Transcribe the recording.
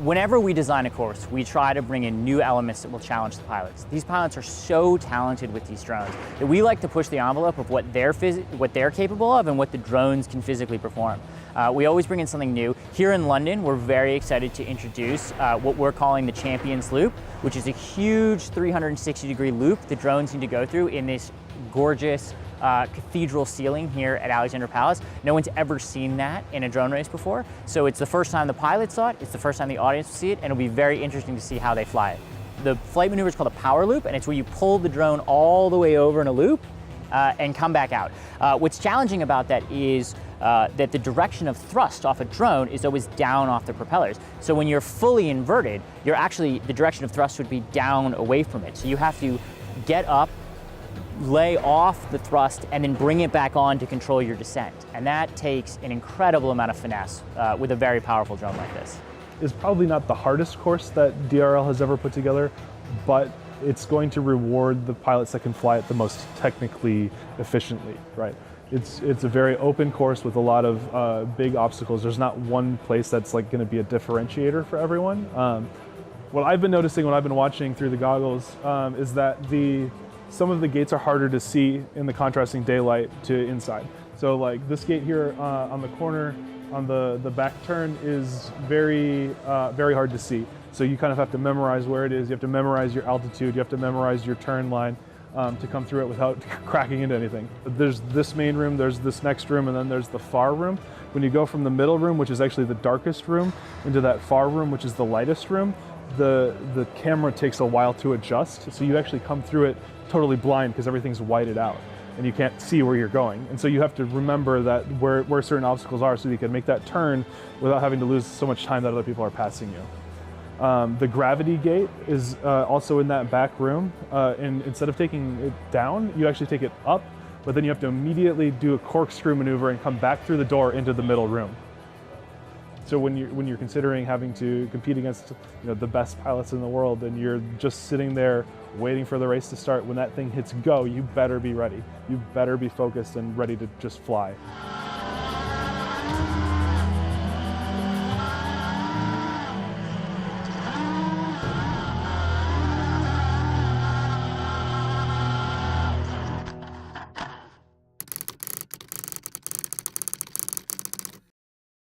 Whenever we design a course, we try to bring in new elements that will challenge the pilots. These pilots are so talented with these drones that we like to push the envelope of what they're capable of and what the drones can physically perform. We always bring in something new. Here in London, we're very excited to introduce what we're calling the Champions Loop, which is a huge 360-degree loop the drones need to go through in this gorgeous cathedral ceiling here at Alexandra Palace. No one's ever seen that in a drone race before, so it's the first time the pilots saw it, it's the first time the audience will see it, and it'll be very interesting to see how they fly it. The flight maneuver is called a power loop, and it's where you pull the drone all the way over in a loop and come back out. What's challenging about that is that the direction of thrust off a drone is always down off the propellers. So when you're fully inverted, the direction of thrust would be down away from it. So you have to get up, lay off the thrust, and then bring it back on to control your descent. And that takes an incredible amount of finesse with a very powerful drone like this. It's probably not the hardest course that DRL has ever put together, but it's going to reward the pilots that can fly it the most technically efficiently, right? It's a very open course with a lot of big obstacles. There's not one place that's like going to be a differentiator for everyone. What I've been noticing when I've been watching through the goggles is that some of the gates are harder to see in the contrasting daylight to inside. So like this gate here on the corner on the back turn is very hard to see. So you kind of have to memorize where it is. You have to memorize your altitude. You have to memorize your turn line to come through it without cracking into anything. There's this main room, there's this next room, and then there's the far room. When you go from the middle room, which is actually the darkest room, into that far room, which is the lightest room, the camera takes a while to adjust. So you actually come through it totally blind because everything's whited out and you can't see where you're going. And so you have to remember that where certain obstacles are so you can make that turn without having to lose so much time that other people are passing you. The gravity gate is also in that back room, and instead of taking it down, you actually take it up, but then you have to immediately do a corkscrew maneuver and come back through the door into the middle room. So when you're considering having to compete against the best pilots in the world and you're just sitting there waiting for the race to start, when that thing hits go, you better be ready. You better be focused and ready to just fly.